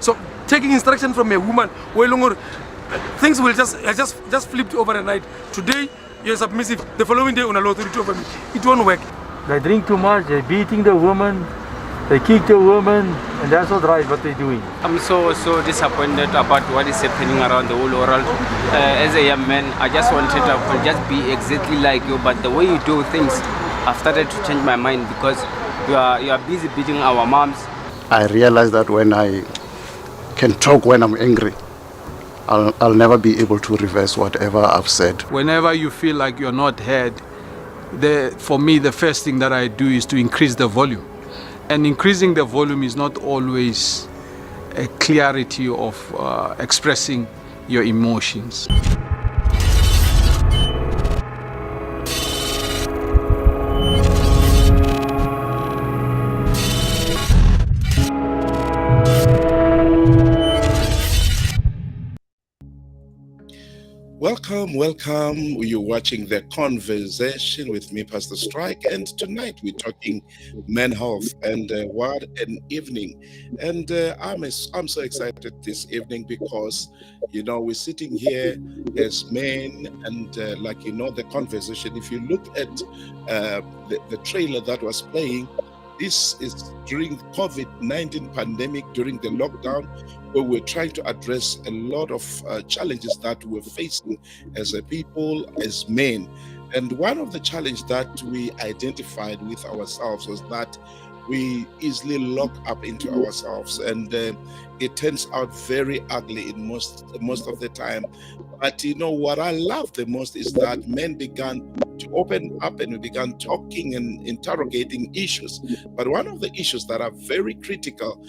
So taking instruction from a woman, things will just flipped overnight. Today you're submissive, the following day on a authority over me. It won't work. They drink too much, they're beating the woman, they kick the woman, and that's not right what they're doing. I'm so disappointed about what is happening around the whole world. As a young man, I just wanted to just be exactly like you, but the way you do things, I've started to change my mind because you are busy beating our moms. I realize that when I can talk when I'm angry, I'll never be able to reverse whatever I've said. Whenever you feel like you're not heard, for me, the first thing that I do is to increase the volume. And increasing the volume is not always a clarity of expressing your emotions. Welcome. You're watching The Conversation with me, Pastor Strike, and tonight we're talking men's health, and what an evening. And I'm so excited this evening because, we're sitting here as men, and the conversation, if you look at the trailer that was playing, this is during COVID-19 pandemic, during the lockdown, where we're trying to address a lot of challenges that we're facing as a people, as men. And one of the challenges that we identified with ourselves was that we easily lock up into ourselves, and it turns out very ugly in most of the time. But what I love the most is that men began to open up and we began talking and interrogating issues. But one of the issues that are very critical,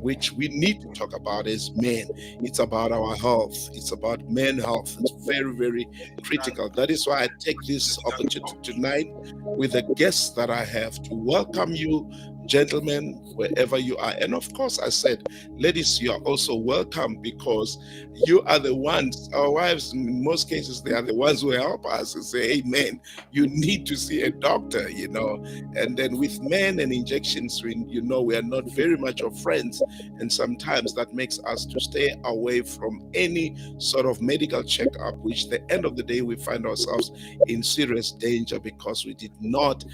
which we need to talk about as men, it's about our health. It's about men's health. It's very, very critical. That is why I take this opportunity tonight with the guests that I have to welcome you, gentlemen, wherever you are. And of course, I said, ladies, you are also welcome because you are the ones, our wives, in most cases, they are the ones who help us and say, hey, man, you need to see a doctor, And then with men and injections, we are not very much of friends. And sometimes that makes us to stay away from any sort of medical checkup, which at the end of the day, we find ourselves in serious danger because we did not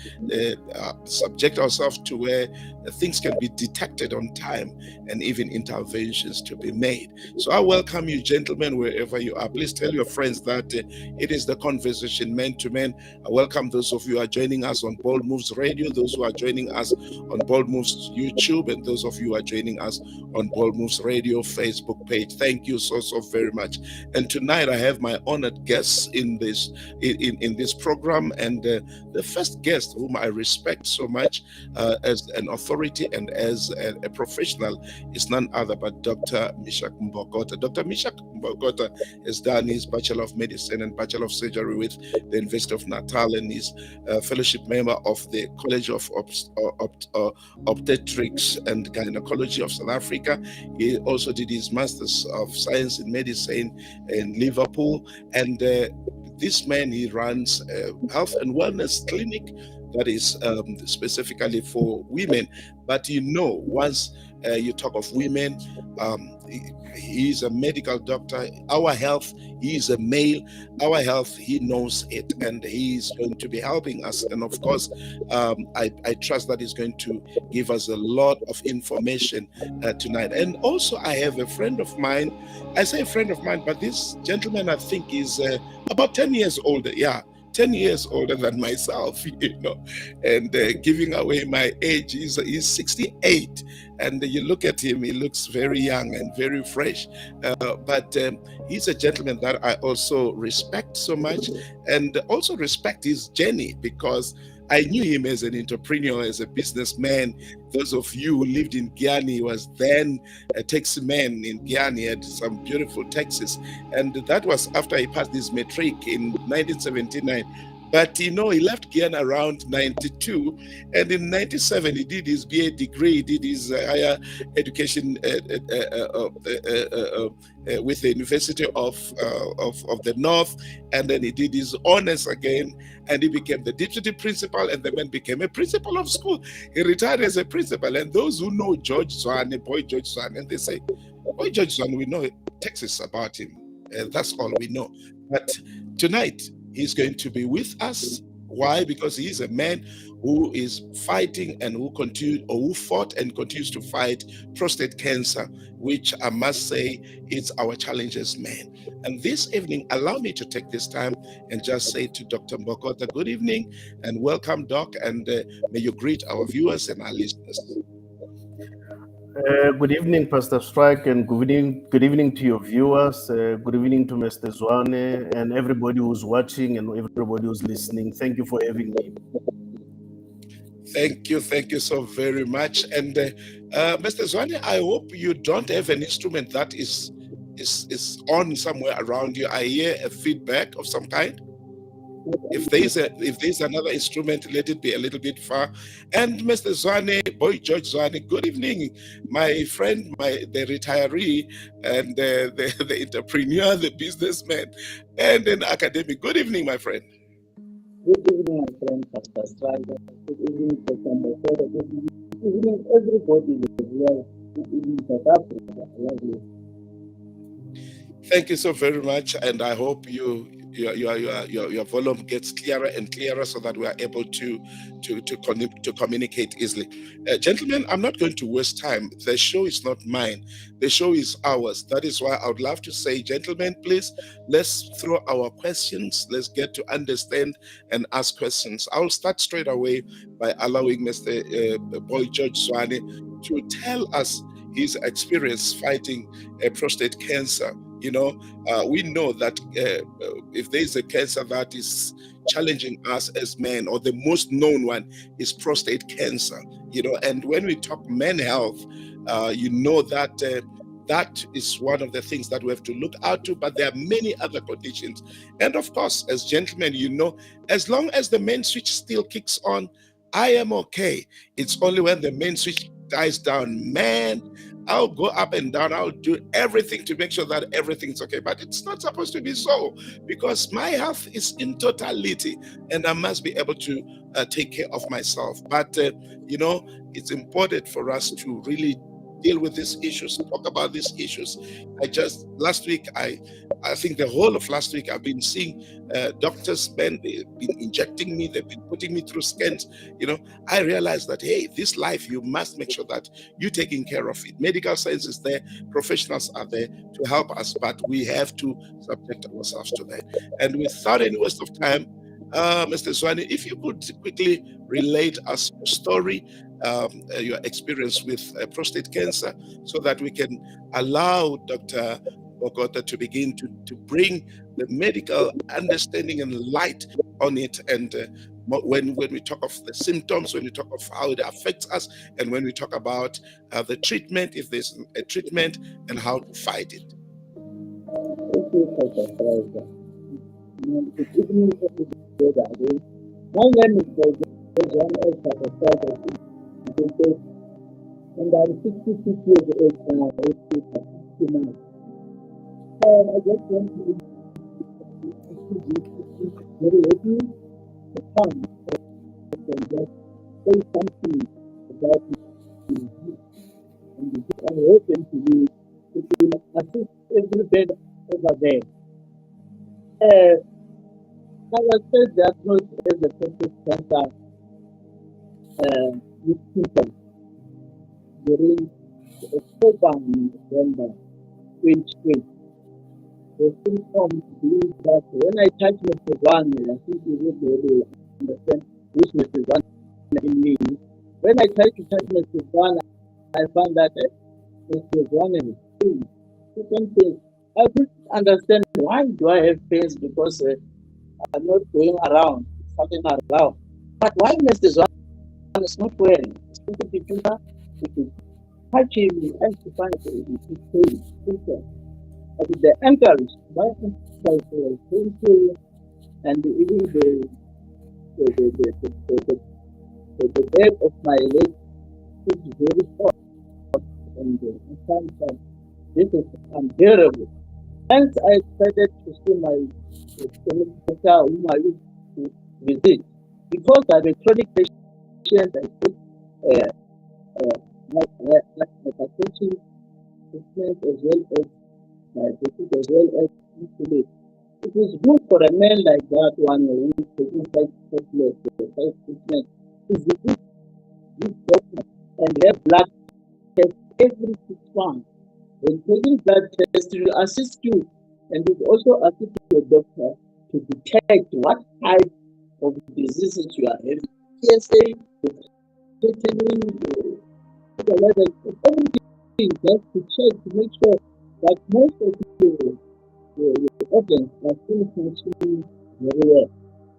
subject ourselves to where things can be detected on time and even interventions to be made. So I welcome you, gentlemen, wherever you are. Please tell your friends that it is The Conversation, men to men. I welcome those of you who are joining us on Bold Moves Radio, those who are joining us on Bold Moves YouTube, and those of you who are joining us on Bold Moves Radio Facebook page. Thank you so very much. And tonight I have my honored guests in this program, and the first guest whom I respect so much as an authority and as a professional is none other but Dr. Mishack Mbhokota. Dr. Mishack Mbhokota has done his Bachelor of Medicine and Bachelor of Surgery with the University of Natal, and is a fellowship member of the College of Obstetrics and Gynecology of South Africa. He also did his Masters of Science in Medicine in Liverpool, and this man, he runs a health and wellness clinic that is specifically for women. But once you talk of women, he is a medical doctor. Our health, he is a male. Our health, he knows it, and he is going to be helping us. And of course, I trust that he's going to give us a lot of information tonight. And also, I have a friend of mine. I say a friend of mine, but this gentleman, I think, is about 10 years older. Yeah. 10 years older than myself, and giving away my age. He's 68, and you look at him, he looks very young and very fresh. But he's a gentleman that I also respect so much, and also respect his journey, because I knew him as an entrepreneur, as a businessman. Those of you who lived in Guyana, he was then a taxi man in Guyana, he had some beautiful taxis. And that was after he passed his matric in 1979. But he left Guyana around 92, and in 97 he did his BA degree, he did his higher education with the University of the North, and then he did his honors again, and he became the deputy principal, and then became a principal of school. He retired as a principal, and those who know George Zwane, boy George Zwane, and they say, boy George Zwane, we know Texas about him. That's all we know. But tonight, he's going to be with us. Why? Because he is a man who is fighting and who fought and continues to fight prostate cancer, which I must say is our challenges man. And this evening, allow me to take this time and just say to Dr. Mbhokota, good evening and welcome, Doc, and may you greet our viewers and our listeners. Good evening, Pastor Strike, and good evening to your viewers. Good evening to Mr. Zwane and everybody who's watching and everybody who's listening. Thank you for having me. Thank you so very much. And Mr. Zwane, I hope you don't have an instrument that is on somewhere around you. I hear a feedback of some kind. If there's another instrument, let it be a little bit far. And Mr. Zwane, boy George Zwane, good evening, my friend, the retiree, and the entrepreneur, the businessman, and an academic. Good evening, my friend. Good evening, my friend, Pastor Strider. Good evening, Dr. Mbhokota. Good evening, everybody as well. Good evening, South Africa. Lovely. Thank you so very much, and I hope your volume gets clearer and clearer so that we are able to communicate easily. Gentlemen, I'm not going to waste time. The show is not mine. The show is ours. That is why I would love to say, gentlemen, please, let's throw our questions. Let's get to understand and ask questions. I'll start straight away by allowing Mr. Boy George Zwane to tell us his experience fighting prostate cancer. We know that if there is a cancer that is challenging us as men, or the most known one is prostate cancer, and when we talk men health, that is one of the things that we have to look out to, but there are many other conditions. And of course, as gentlemen, as long as the main switch still kicks on, I am okay. It's only when the main switch dies down, man, I'll go up and down. I'll do everything to make sure that everything's okay. But it's not supposed to be so, because my health is in totality and I must be able to take care of myself. But, it's important for us to really deal with these issues, talk about these issues. Last week, I think the whole of last week, I've been seeing doctors, they've been injecting me, they've been putting me through scans. I realized that, hey, this life, you must make sure that you're taking care of it. Medical science is there, professionals are there to help us, but we have to subject ourselves to that. And without any waste of time, Mr. Zwane, if you could quickly relate us your story, your experience with prostate cancer, so that we can allow Dr. Mbhokota to begin to bring the medical understanding and light on it. And when we talk of the symptoms, when we talk of how it affects us, and when we talk about the treatment, if there's a treatment, and how to fight it. Thank you, Pastor Strider. Good evening, everybody. My name is Zwane, Pastor Strider. And I'm 66 years old now. I just want to very happy to come and just say something about me. And I'm hoping to will assist everybody over there. I was first diagnosed as a prostate cancer with symptoms during October and November 2020. the symptoms being that when I touch Mr. Zwane, I think you will be able to understand which Mr. Zwane means. When I try to touch Mr. Zwane, I find that Mr. Zwane is pain. Second thing, I don't understand why do I have pains because I'm not going around, fucking around. But why Mr. Zwane is not wearing? If you touch him, you find his pain. But the ankles, my ankles are painful, and even the back of my leg is very hot, and I find that this is unbearable. Hence, I decided to see my doctor whom I used to visit. Because I'm a chronic patient, I take my hypertension treatment as well as my disease as well as insulin. It is good for a man like that one who is taking 5 treatment to visit this doctor and have blood test every 6 months. When taking blood test, it will assist you and it also assist your doctor to detect what type of diseases you are having. PSA, the level, everything just to check to make sure that most of your organs are still functioning very well.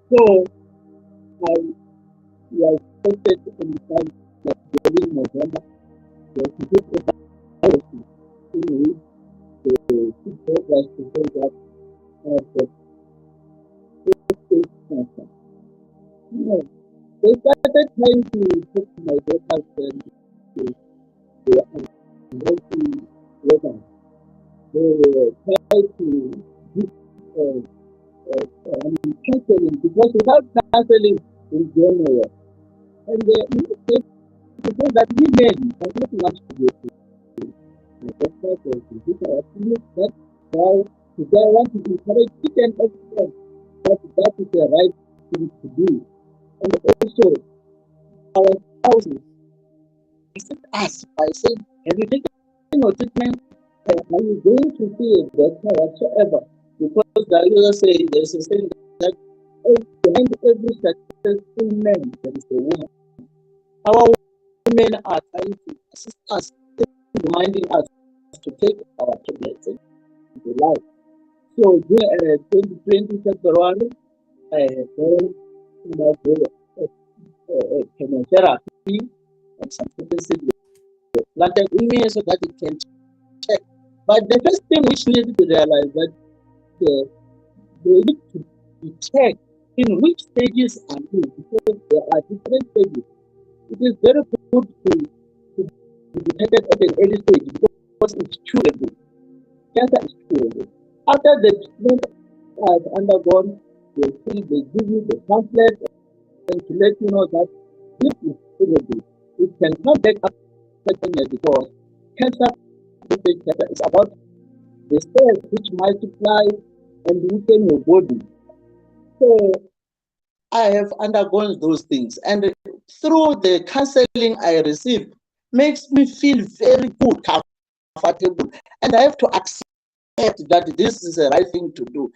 So I was tested in the during November to get a biopsy in which the people was to say that the prostate cancer. They started trying to put my daughter's anxiety level. They tried to give counseling because without counseling in general, and they say that women are not want to go to the doctor or to visit our clinic. That's why today I want to encourage each and everyone that is the right thing to do. And also our spouses visit us by saying, have you taken your treatment? Are you going to see a doctor whatsoever? Because the user say there's a saying that behind every successful man there is a woman. Our women are trying to assist us, reminding us to take our tablets in life. So during 2020 February, I had chemotherapy and some people planted in me so that it can check. But the first thing which needs to realize that they need to check in which stages are you, because there are different stages. It is very good to be detected at an early stage because it's curable. Cancer is curable. After the treatment has undergone, they give you the pamphlet and to let you know that this is curable. It can come back after 10 years because cancer is about the cells which multiply and weaken your body. So I have undergone those things, and through the counseling I received, makes me feel very good, comfortable, and I have to accept that this is the right thing to do.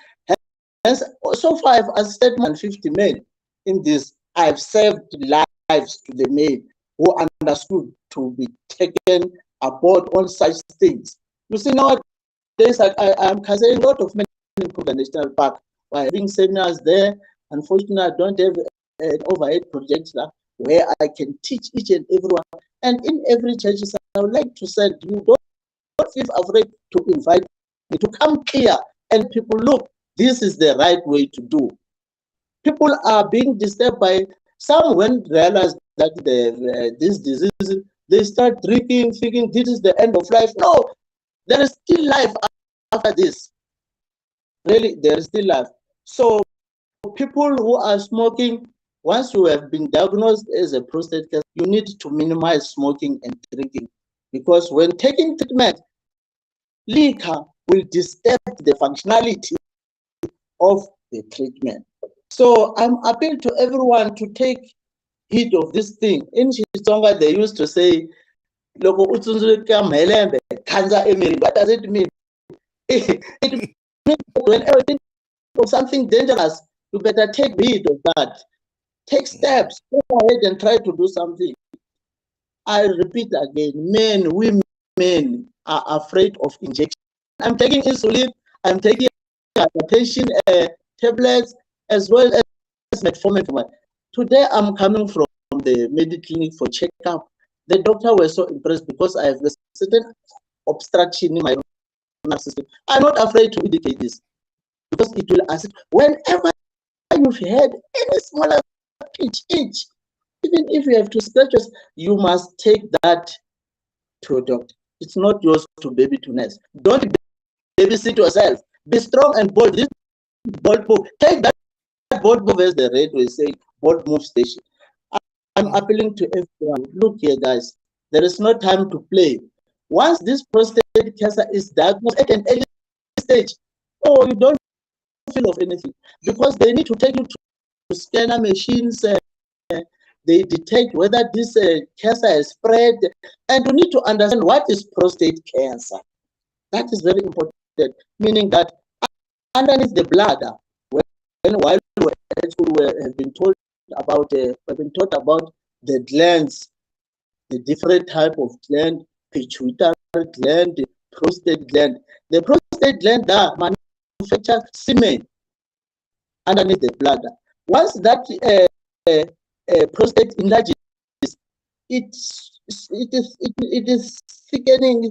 Hence, so far I've assisted more than 50 men in this. I've saved lives to the men who understood to be taken aboard on such things. You see, nowadays I'm counseling a lot of men in the National Park. We're having seminars there. Unfortunately, I don't have an overhead projector where I can teach each and everyone. And in every church, I would like to say, you don't feel afraid to invite me to come clear and people look, this is the right way to do. People are being disturbed by some when realize that this disease, they start drinking, thinking this is the end of life. No, there is still life after this. Really, there is still life. So people who are smoking, once you have been diagnosed as a prostate cancer, you need to minimize smoking and drinking, because when taking treatment, liquor will disturb the functionality of the treatment. So I'm appealing to everyone to take heed of this thing. In Xitsonga, they used to say, "Loko utsundzuka mhelembe, khandza emirini." What does it mean? It whenever you think of something dangerous, you better take heed of that. Take steps. Go ahead and try to do something. I repeat again, women are afraid of injection. I'm taking insulin, I'm taking hypertension tablets, as well as metformin for my. Today I'm coming from the medical clinic for checkup. The doctor was so impressed because I have a certain obstruction in my nervous system. I'm not afraid to indicate this because it will assist. Whenever you've had any smaller pinch, itch, even if you have to scratch, you must take that to a doctor. It's not yours to baby to nurse. Don't babysit yourself. Be strong and bold. This bold move. Take that bold move, as the red will say, bold move station. I'm appealing to everyone. Look here, guys. There is no time to play. Once this prostate cancer is diagnosed at an early stage, oh, you don't feel of anything because they need to take you to scanner machines. They detect whether this cancer has spread, and you need to understand what is prostate cancer. That is very important, meaning that underneath the bladder, while we have been taught about the glands, the different type of gland, pituitary gland, prostate gland. The prostate gland that manufactures semen underneath the bladder. Once that prostate enlarges, it is thickening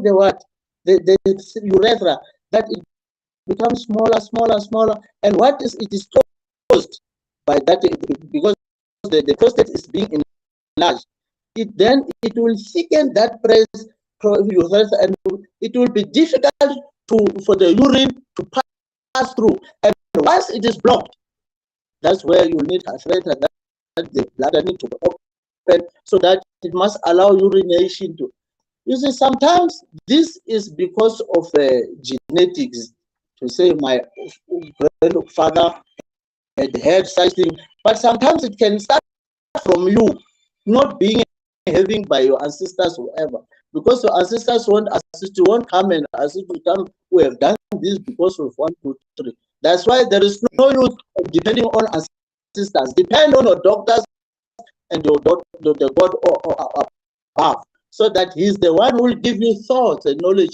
the what? The urethra, that it becomes smaller, and it is caused by that, because the prostate is being enlarged. It will thicken that urethra, and it will be difficult for the urine to pass through. And once it is blocked, that's where you need a catheter that the bladder need to open, so that it must allow urination to. You see, sometimes this is because of genetics. To say my grandfather had such thing, but sometimes it can start from you not being having by your ancestors, whoever, because your ancestors won't assist you, won't come and assist you. Come, we have done this because of 1, 2, 3. That's why there is no use of depending on ancestors. Depend on your doctors and your the God or above, so that He's the one who will give you thoughts and knowledge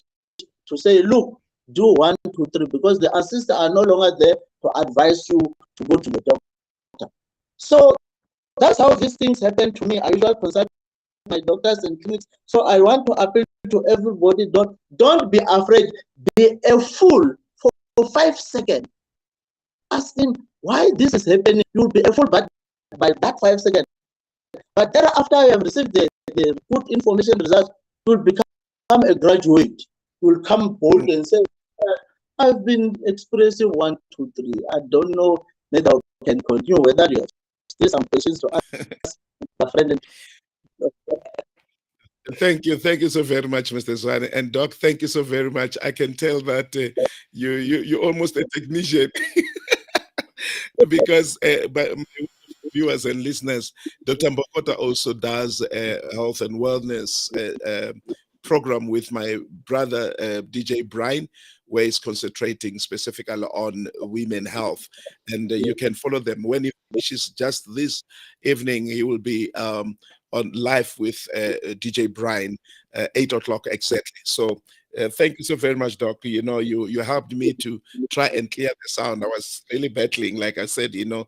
to say, look, do 1, 2, 3, because the ancestors are no longer there to advise you to go to the doctor. So that's how these things happen to me. I usually consult my doctors and clinics. So I want to appeal to everybody, don't be afraid. Be a fool for 5 seconds. Ask him why this is happening. You'll be a fool by that 5 seconds. But thereafter you have received the good information results, you'll become a graduate. You'll come bold and say, I've been expressing 1, 2, 3. I don't know whether I can continue, whether you have still some questions to ask a friend. Thank you so very much, Mr. Zwane. And Doc, thank you so very much. I can tell that you're almost a technician because by viewers and listeners, Dr. Mbhokota also does a health and wellness program with my brother DJ Brian, where he's concentrating specifically on women health, and you can follow them. When he finishes just this evening, he will be on live with DJ Brian 8 o'clock exactly. So thank you so very much, Doc. You know, you helped me to try and clear the sound. I was really battling. Like I said, you know,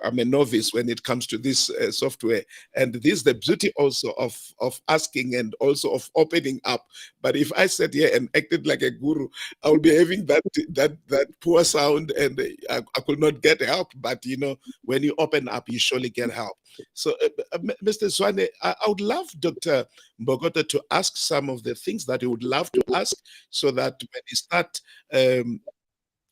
I'm a novice when it comes to this software. And this is the beauty also of asking and also of opening up. But if I sat here and acted like a guru, I would be having that poor sound, and I could not get help. But, you know, when you open up, you surely get help. So, Mr. Zwane, I would love Dr. Mbhokota to ask some of the things that he would love to ask, so that when he start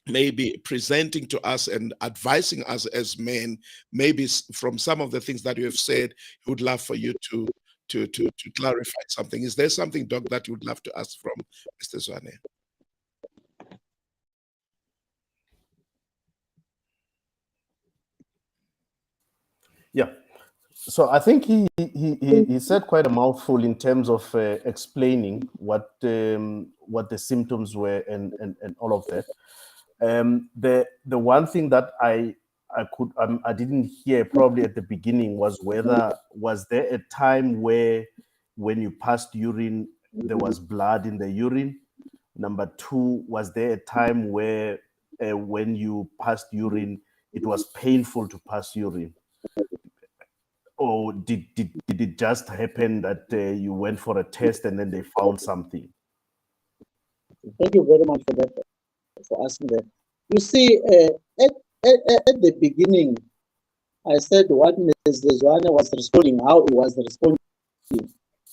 maybe presenting to us and advising us as men, maybe from some of the things that you have said, he would love for you to clarify something. Is there something, Doc, that you would love to ask from Mr. Zwane? Yeah. So I think he said quite a mouthful in terms of explaining what the symptoms were and all of that. The one thing that I didn't hear probably at the beginning was was there a time where when you passed urine there was blood in the urine? Number two, was there a time where when you passed urine it was painful to pass urine? Or did it just happen that you went for a test and then they found something? Thank you very much for that, for asking that. You see, at the beginning, I said what Mr. Zwane was responding, how he was responding.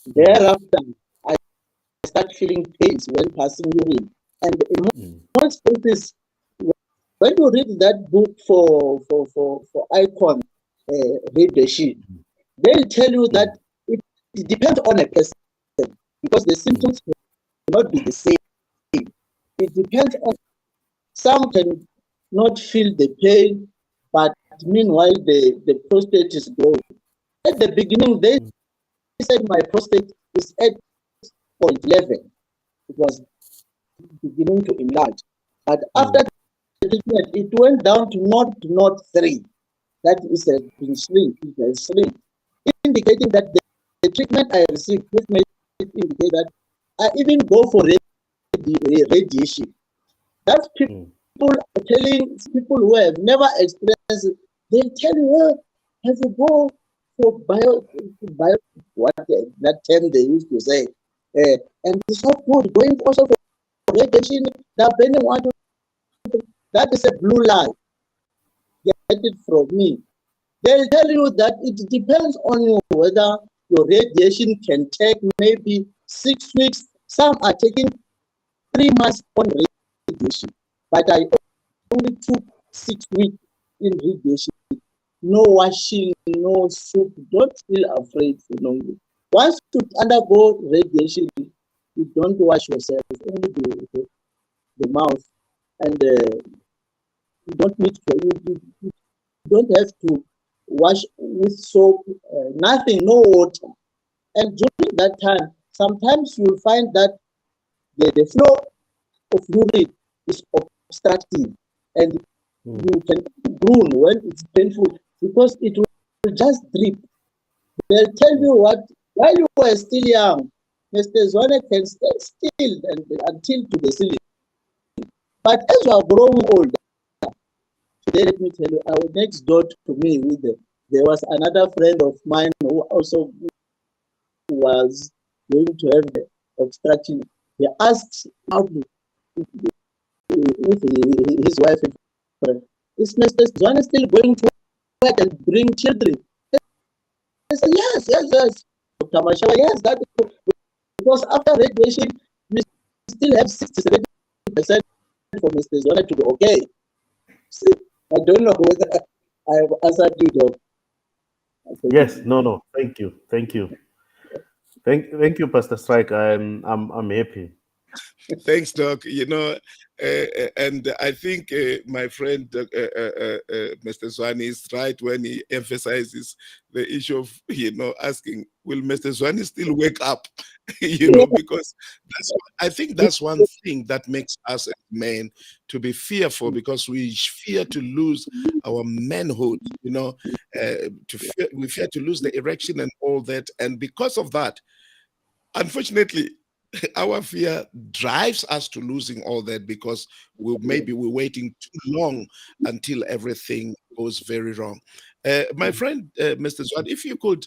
Thereafter, I start feeling pains when passing urine. And in most cases, when you read that book for ICON, read the sheet, they'll tell you that it depends on a person because the symptoms will not be the same. It depends on some can not feel the pain, but meanwhile the prostate is growing. At the beginning, they said my prostate is 8.11. It was beginning to enlarge. But after the treatment, it went down to 0.03. That is a shrink, indicating that the treatment I received made it indicate that I even go for radiation. That's people are telling people who have never experienced it, they tell you, well, have you go for bio what that term they used to say. And it's not good going also for radiation, depending on that is a blue line. Get it from me. They'll tell you that it depends on you whether your radiation can take maybe 6 weeks. Some are taking 3 months on radiation, but I only took 6 weeks in radiation. No washing, no soup. Don't feel afraid. Once you undergo radiation, you don't wash yourself, only the mouth, and you don't need to. You don't have to wash with soap, nothing, no water. And during that time, sometimes you'll find that the flow of urine is obstructing, and you can groan when it's painful because it will just drip. They'll tell you what, while you are still young, Mr. Zwane can stay still until to the ceiling. But as you are growing older, today let me tell you, our next door to me, there was another friend of mine who also was going to have the obstruction. He asked loudly with his wife, is Mr. Zwane still going to work and bring children? I said, yes. Dr. Mashala, yes, that is because after radiation, we still have 67% for Mr. Zwane to be okay. See, I don't know whether I have answered you, Doc. Yes, no. Thank you. Thank you, Pastor Strike. I'm happy. Thanks, Doc. And I think my friend Mr. Zwane is right when he emphasizes the issue of asking, will Mr. Zwane still wake up? Because I think that's one thing that makes us as men to be fearful, because we fear to lose our manhood. We fear to lose the erection and all that, and because of that, unfortunately, our fear drives us to losing all that, because we're waiting too long until everything goes very wrong. My friend, Mr. Zwane, if you could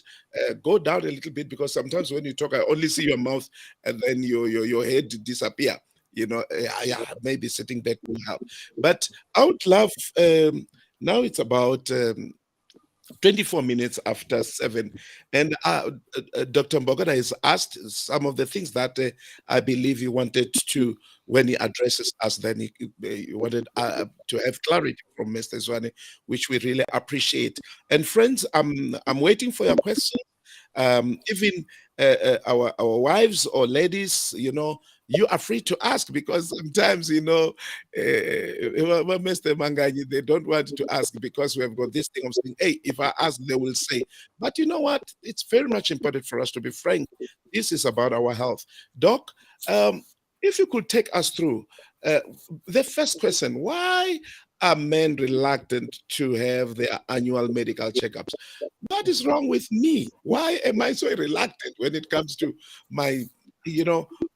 go down a little bit, because sometimes when you talk, I only see your mouth and then your head disappear. Maybe sitting back will help. But I would love, now it's about 24 minutes after 7, and Dr. Mbhokota has asked some of the things that I believe he wanted to, when he addresses us, then he wanted to have clarity from Mr. Zwane, which we really appreciate. And friends, I'm waiting for your questions. Even our wives or ladies, you are free to ask, because sometimes, Mr. Manganyi, they don't want to ask because we have got this thing of saying, hey, if I ask, they will say. But you know what? It's very much important for us to be frank. This is about our health. Doc, if you could take us through the first question: why are men reluctant to have their annual medical checkups? What is wrong with me? Why am I so reluctant when it comes to my,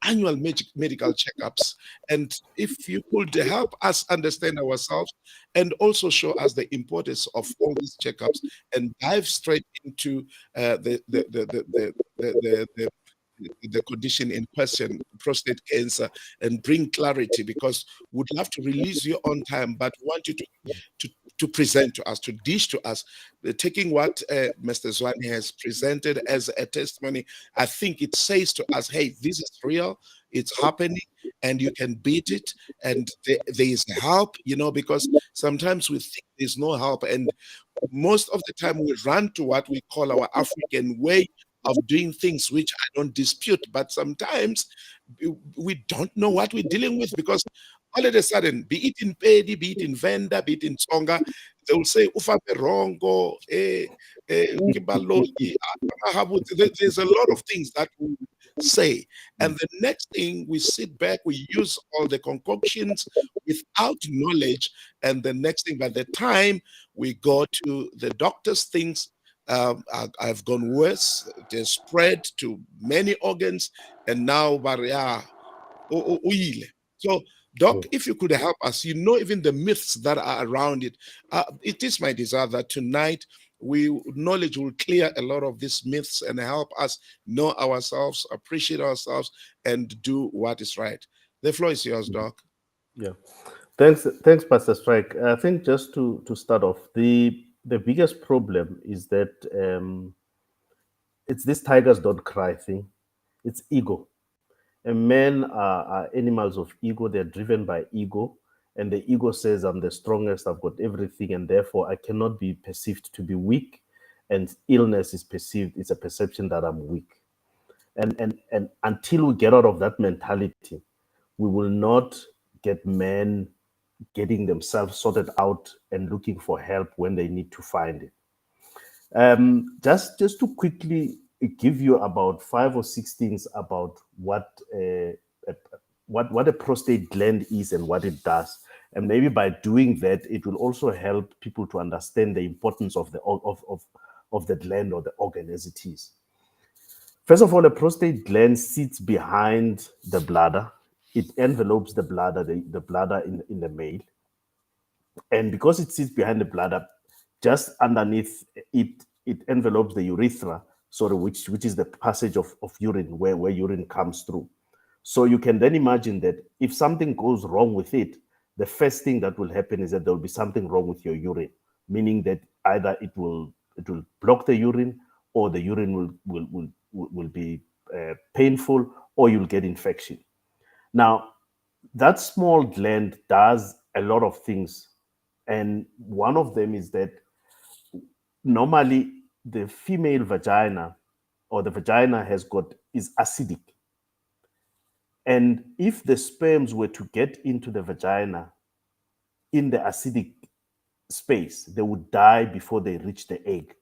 annual medical checkups? And if you could help us understand ourselves and also show us the importance of all these checkups, and dive straight into the condition in question, prostate cancer, and bring clarity, because we'd love to release you on time, but want you to present to us, to dish to us, taking what Mr. Zwane has presented as a testimony. I think it says to us, hey, this is real, it's happening, and you can beat it, and there is help, because sometimes we think there's no help, and most of the time we run to what we call our African way of doing things, which I don't dispute, but sometimes we don't know what we're dealing with, because all of a sudden, be it in Pedi, be it in Venda, be it in Tsonga, they will say, Ufa Perongo, Kibalogi, there's a lot of things that we say. And the next thing, we sit back, we use all the concoctions without knowledge. And the next thing, by the time we go to the doctors, things I've gone worse. They're spread to many organs, and now barrier. So, Doc, if you could help us, even the myths that are around it. It is my desire that tonight knowledge will clear a lot of these myths and help us know ourselves, appreciate ourselves, and do what is right. The floor is yours, Doc. Yeah, thanks, Pastor Strike. I think just to start off, the biggest problem is that it's this tigers don't cry thing. It's ego. And men are animals of ego. They're driven by ego. And the ego says, I'm the strongest, I've got everything, and therefore I cannot be perceived to be weak. And illness is perceived, it's a perception that I'm weak. And until we get out of that mentality, we will not get men getting themselves sorted out and looking for help when they need to find it. Just to quickly give you about 5 or 6 things about what a prostate gland is and what it does, and maybe by doing that, it will also help people to understand the importance of the gland or the organ as it is. First of all, the prostate gland sits behind the bladder. It envelopes the bladder, the bladder in the male. And because it sits behind the bladder, just underneath it, it envelopes the urethra, which is the passage of urine, where urine comes through. So you can then imagine that if something goes wrong with it, the first thing that will happen is that there will be something wrong with your urine, meaning that either it will block the urine, or the urine will be painful, or you'll get infection. Now, that small gland does a lot of things. And one of them is that normally the female vagina, or the vagina is acidic. And if the sperms were to get into the vagina in the acidic space, they would die before they reach the egg.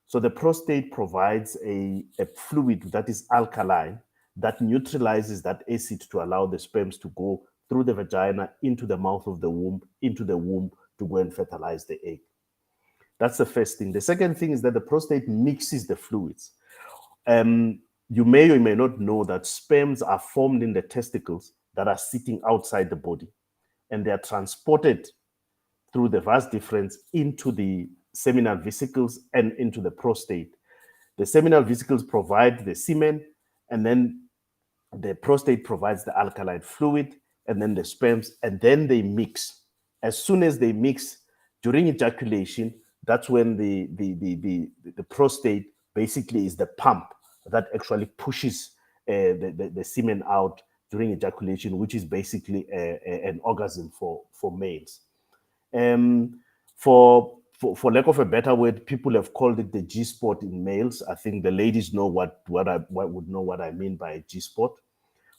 So the prostate provides a fluid that is alkaline, that neutralizes that acid to allow the sperms to go through the vagina into the mouth of the womb, into the womb, to go and fertilize the egg. That's the first thing. The second thing is that the prostate mixes the fluids. You may or may not know that sperms are formed in the testicles that are sitting outside the body, and they are transported through the vas deferens into the seminal vesicles and into the prostate. The seminal vesicles provide the semen, and then the prostate provides the alkaline fluid, and then the sperms, and then they mix. As soon as they mix during ejaculation, that's when the prostate basically is the pump that actually pushes the semen out during ejaculation, which is basically an orgasm for males. For lack of a better word, people have called it the G-spot in males. I think the ladies know what I mean by G-spot.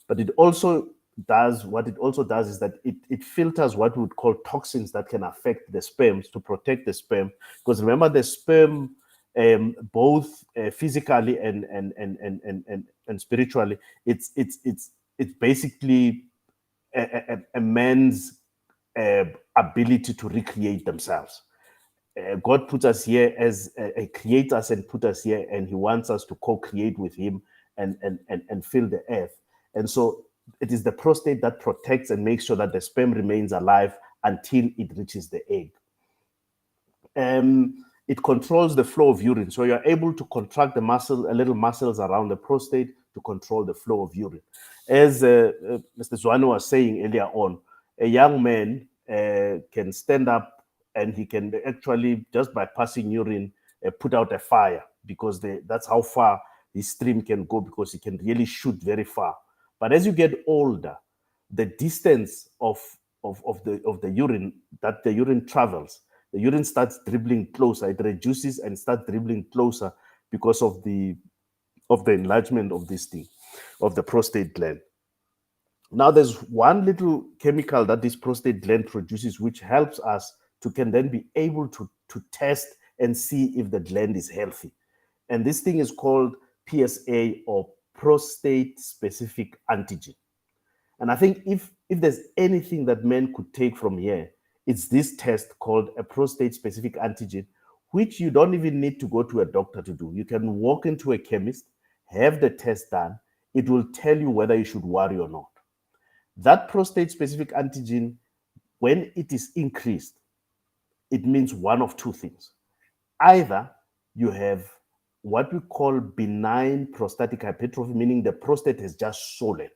But it also does, what it also does is that it filters what we would call toxins that can affect the sperms to protect the sperm. Because remember, the sperm, both physically and spiritually, it's basically a man's ability to recreate themselves. God put us here as a creator us and put us here, and he wants us to co-create with him and fill the earth. And so it is the prostate that protects and makes sure that the sperm remains alive until it reaches the egg. It controls the flow of urine. So you're able to contract the little muscles around the prostate to control the flow of urine. As Mr. Zwane was saying earlier on, a young man can stand up and he can actually, just by passing urine, put out a fire, because that's how far his stream can go, because he can really shoot very far. But as you get older, the distance of the urine that the urine travels, the urine starts dribbling closer. It reduces and starts dribbling closer because of the enlargement of this thing, of the prostate gland. Now, there's one little chemical that this prostate gland produces, which helps us to can then be able to test and see if the gland is healthy. And this thing is called PSA, or prostate-specific antigen. And I think if there's anything that men could take from here, it's this test called a prostate-specific antigen, which you don't even need to go to a doctor to do. You can walk into a chemist, have the test done. It will tell you whether you should worry or not. That prostate-specific antigen, when it is increased, it means one of two things. Either you have what we call benign prostatic hypertrophy, meaning the prostate has just swollen,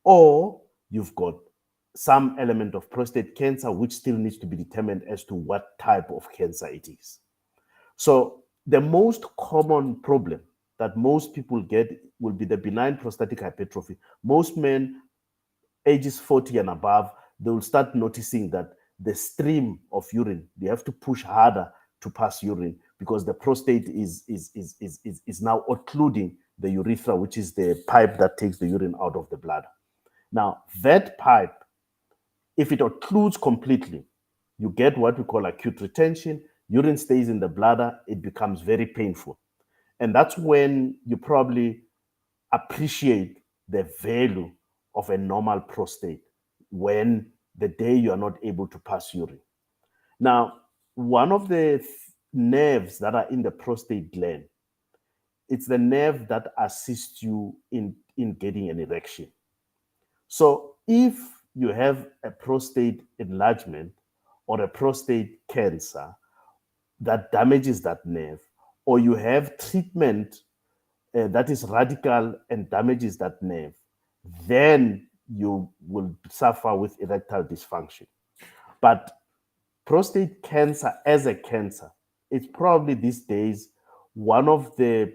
or you've got some element of prostate cancer, which still needs to be determined as to what type of cancer it is. So the most common problem that most people get will be the benign prostatic hypertrophy. Most men ages 40 and above, they will start noticing that the stream of urine, they have to push harder to pass urine, because the prostate is now occluding the urethra, which is the pipe that takes the urine out of the bladder. Now, that pipe, if it occludes completely, you get what we call acute retention. Urine stays in the bladder, it becomes very painful. And that's when you probably appreciate the value of a normal prostate, when the day you are not able to pass urine. Now, one of the nerves that are in the prostate gland, it's the nerve that assists you in getting an erection. So if you have a prostate enlargement or a prostate cancer that damages that nerve, or you have treatment that is radical and damages that nerve, then you will suffer with erectile dysfunction. But prostate cancer as a cancer, it's probably these days one of the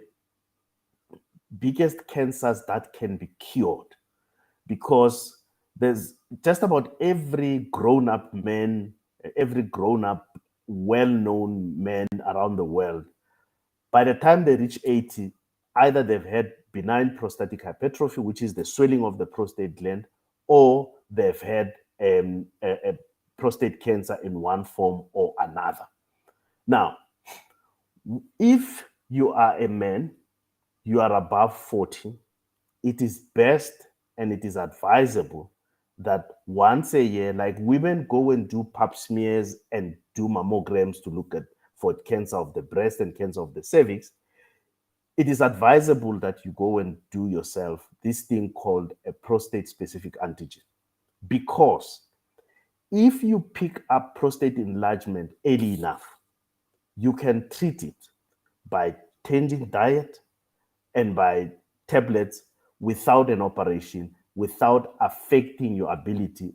biggest cancers that can be cured, because there's just about every grown-up man, every grown-up well-known man around the world, by the time they reach 80, either they've had benign prostatic hypertrophy, which is the swelling of the prostate gland, or they've had a prostate cancer in one form or another. Now, if you are a man, you are above 40, it is best and it is advisable that once a year, like women go and do pap smears and do mammograms to look at for cancer of the breast and cancer of the cervix, it is advisable that you go and do yourself this thing called a prostate-specific antigen. Because if you pick up prostate enlargement early enough, you can treat it by changing diet and by tablets without an operation, without affecting your ability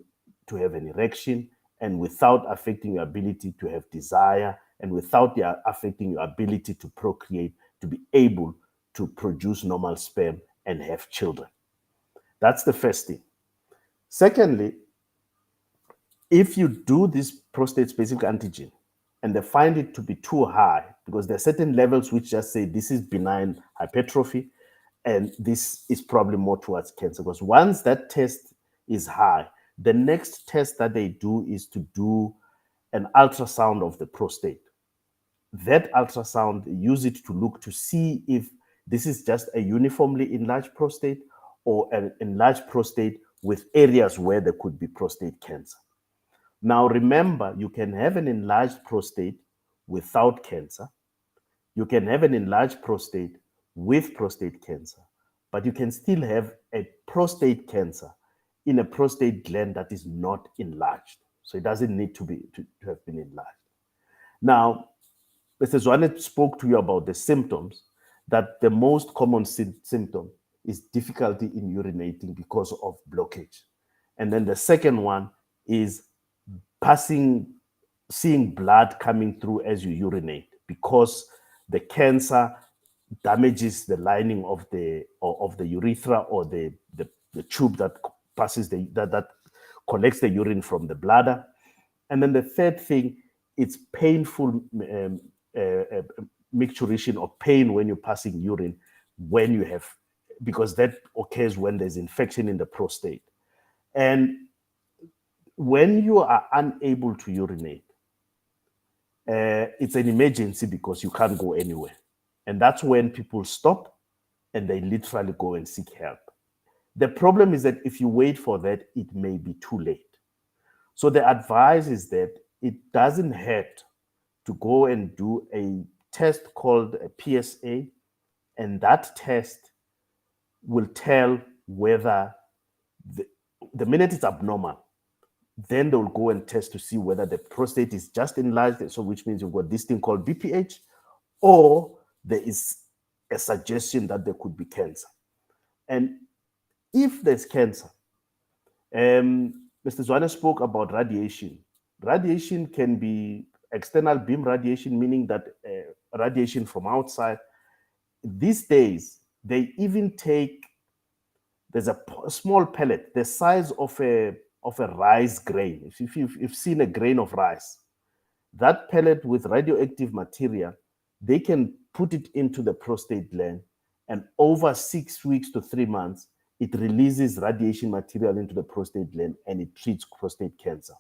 to have an erection, and without affecting your ability to have desire, and without affecting your ability to procreate, to be able to produce normal sperm and have children. That's the first thing. Secondly, if you do this prostate-specific antigen and they find it to be too high, because there are certain levels which just say this is benign hypertrophy, And this is probably more towards cancer, because once that test is high, the next test that they do is to do an ultrasound of the prostate. That ultrasound, use it to look to see if this is just a uniformly enlarged prostate or an enlarged prostate with areas where there could be prostate cancer. Now, remember, you can have an enlarged prostate without cancer. You can have an enlarged prostate with prostate cancer, but you can still have a prostate cancer in a prostate gland that is not enlarged. So it doesn't need to have been enlarged. Now, Mr. Zwane spoke to you about the symptoms, that the most common symptom is difficulty in urinating because of blockage. And then the second one is seeing blood coming through as you urinate, because the cancer damages the lining of the urethra, or the tube that passes that collects the urine from the bladder. And then the third thing, it's painful micturition or pain when you're passing urine, because that occurs when there's infection in the prostate. And when you are unable to urinate, it's an emergency because you can't go anywhere. And that's when people stop and they literally go and seek help. The problem is that if you wait for that, it may be too late. So the advice is that it doesn't hurt to go and do a test called a PSA, and that test will tell whether the minute it's abnormal, then they'll go and test to see whether the prostate is just enlarged, so which means you've got this thing called BPH, or there is a suggestion that there could be cancer. And if there's cancer, Mr. Zwane spoke about radiation. Radiation can be external beam radiation, meaning that radiation from outside. These days, they even take, there's a small pellet, the size of a rice grain. If you've seen a grain of rice, that pellet with radioactive material, they can put it into the prostate gland, and over 6 weeks to 3 months, it releases radiation material into the prostate gland, and it treats prostate cancer.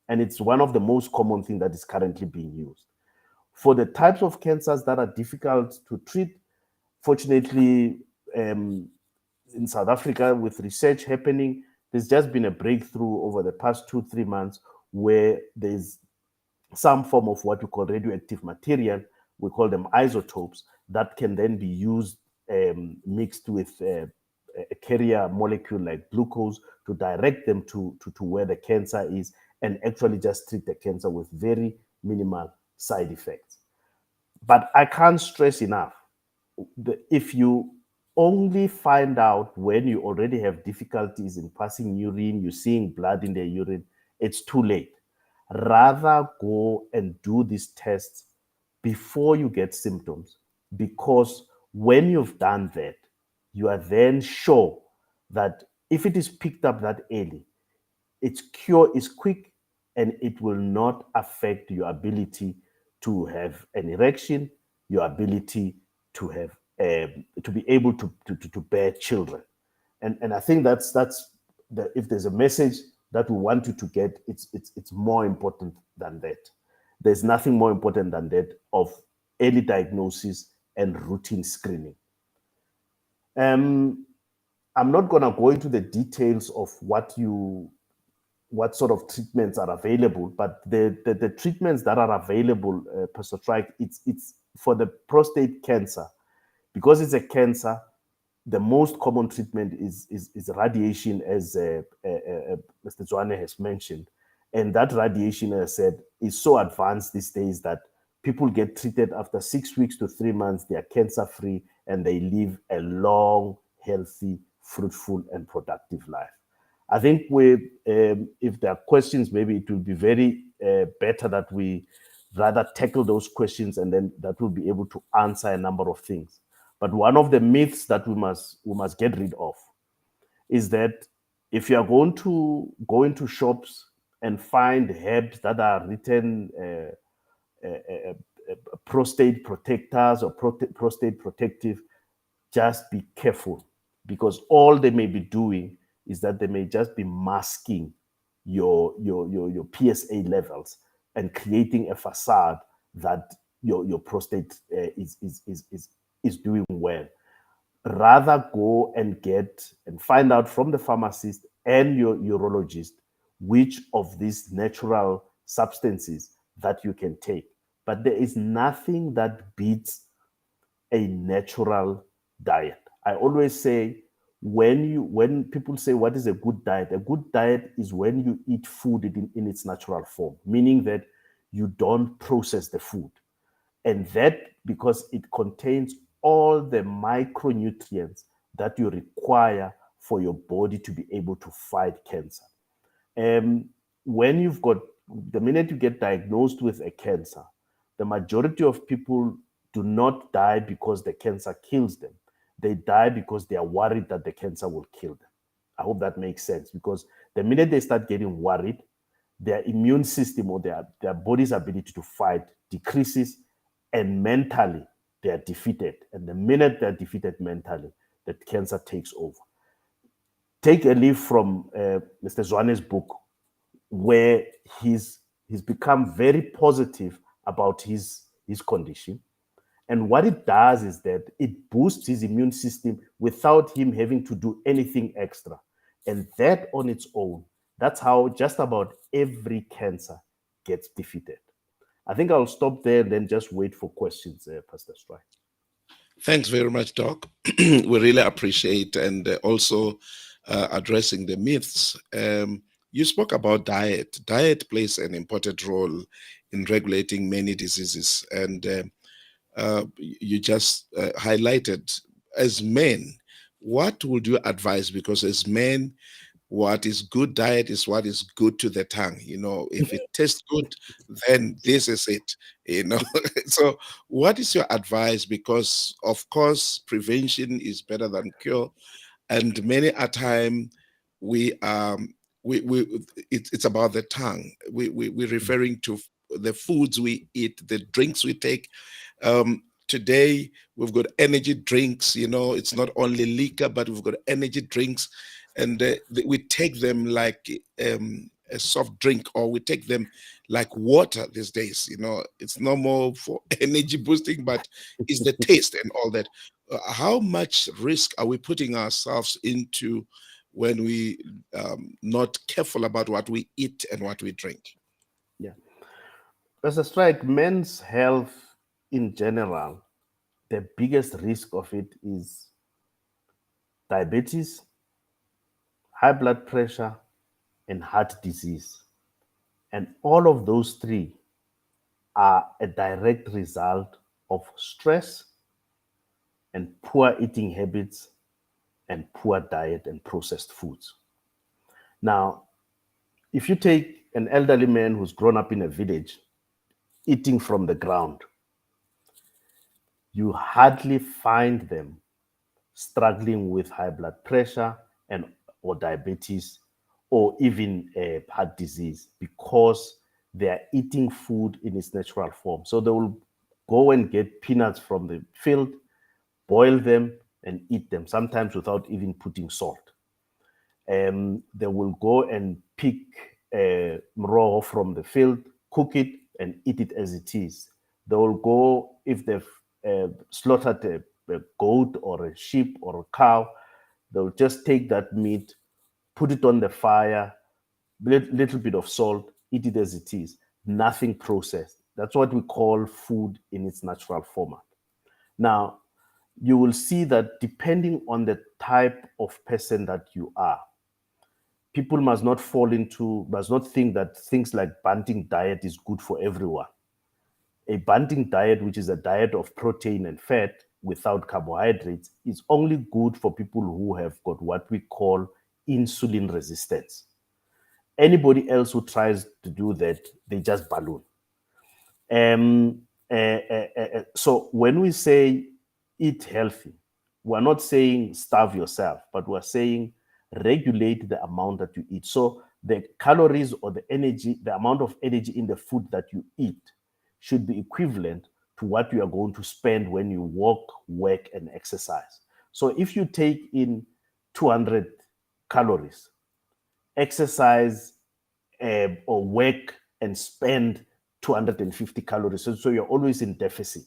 And it's one of the most common things that is currently being used. For the types of cancers that are difficult to treat, fortunately, in South Africa, with research happening, there's just been a breakthrough over the past 2-3 months where there's some form of what we call radioactive material, we call them isotopes, that can then be used mixed with a carrier molecule like glucose to direct them to where the cancer is, and actually just treat the cancer with very minimal side effects. But I can't stress enough, if you only find out when you already have difficulties in passing urine, you're seeing blood in the urine, it's too late. Rather go and do these tests before you get symptoms, because when you've done that, you are then sure that if it is picked up that early, its cure is quick and it will not affect your ability to have an erection, your ability to have to be able to bear children. And I think that's if there's a message that we want you to get, it's more important than that. There's nothing more important than that of early diagnosis and routine screening. I'm not going to go into the details of what sort of treatments are available, but the treatments that are available, Pastor Strike, it's for the prostate cancer. Because it's a cancer, the most common treatment is radiation, as Mr. Zwane has mentioned. And that radiation, as I said, is so advanced these days that people get treated after 6 weeks to 3 months, they are cancer-free, and they live a long, healthy, fruitful, and productive life. I think if there are questions, maybe it will be very better that we rather tackle those questions, and then that will be able to answer a number of things. But one of the myths that we must get rid of is that if you are going to go into shops and find herbs that are written prostate protectors or prostate protective, just be careful, because all they may be doing is that they may just be masking your PSA levels and creating a facade that your prostate is doing well. Rather go and get and find out from the pharmacist and your urologist which of these natural substances that you can take. But there is nothing that beats a natural diet. I always say, when people say what is a good diet is when you eat food in its natural form, meaning that you don't process the food. And that because it contains all the micronutrients that you require for your body to be able to fight cancer. When you've got, the minute you get diagnosed with a cancer, the majority of people do not die because the cancer kills them. They die because they are worried that the cancer will kill them. I hope that makes sense, because the minute they start getting worried, their immune system or their body's ability to fight decreases, and mentally they are defeated. And the minute they're defeated mentally, the cancer takes over. Take a leaf from Mr. Zwane's book, where he's become very positive about his condition. And what it does is that it boosts his immune system without him having to do anything extra. And that on its own, that's how just about every cancer gets defeated. I think I'll stop there and then just wait for questions, Pastor Strike. Thanks very much, Doc. We really appreciate, and also addressing the myths. You spoke about diet. Diet plays an important role in regulating many diseases, and you just highlighted, as men, what would you advise? Because as men, what is good diet is what is good to the tongue. You know, if it tastes good, then this is it. You know, so what is your advice? Because of course, prevention is better than cure, and many a time we it's about the tongue. We're referring to the foods we eat, the drinks we take. Today we've got energy drinks. You know, it's not only liquor, but we've got energy drinks, and we take them like a soft drink, or we take them like water these days. You know, it's no more for energy boosting, but it's the taste and all that. How much risk are we putting ourselves into when we not careful about what we eat and what we drink? Yeah. As a strike, men's health in general, the biggest risk of it is diabetes, high blood pressure, and heart disease. And all of those three are a direct result of stress and poor eating habits and poor diet and processed foods. Now, if you take an elderly man who's grown up in a village eating from the ground, you hardly find them struggling with high blood pressure and or diabetes or even heart disease, because they are eating food in its natural form. So they will go and get peanuts from the field, boil them and eat them, sometimes without even putting salt. They will go and pick raw from the field, cook it and eat it as it is. They will go, if they've slaughtered a goat or a sheep or a cow, they'll just take that meat, put it on the fire, little bit of salt, eat it as it is, nothing processed. That's what we call food in its natural format. Now, you will see that depending on the type of person that you are, people must not think that things like Banting diet is good for everyone. A Banting diet, which is a diet of protein and fat without carbohydrates, is only good for people who have got what we call insulin resistance. Anybody else who tries to do that, they just balloon. So when we say eat healthy, we're not saying starve yourself, but we're saying regulate the amount that you eat. So the calories or the energy, the amount of energy in the food that you eat should be equivalent to what you are going to spend when you walk, work, and exercise. So if you take in 200 calories, exercise or work and spend 250 calories, so you're always in deficit.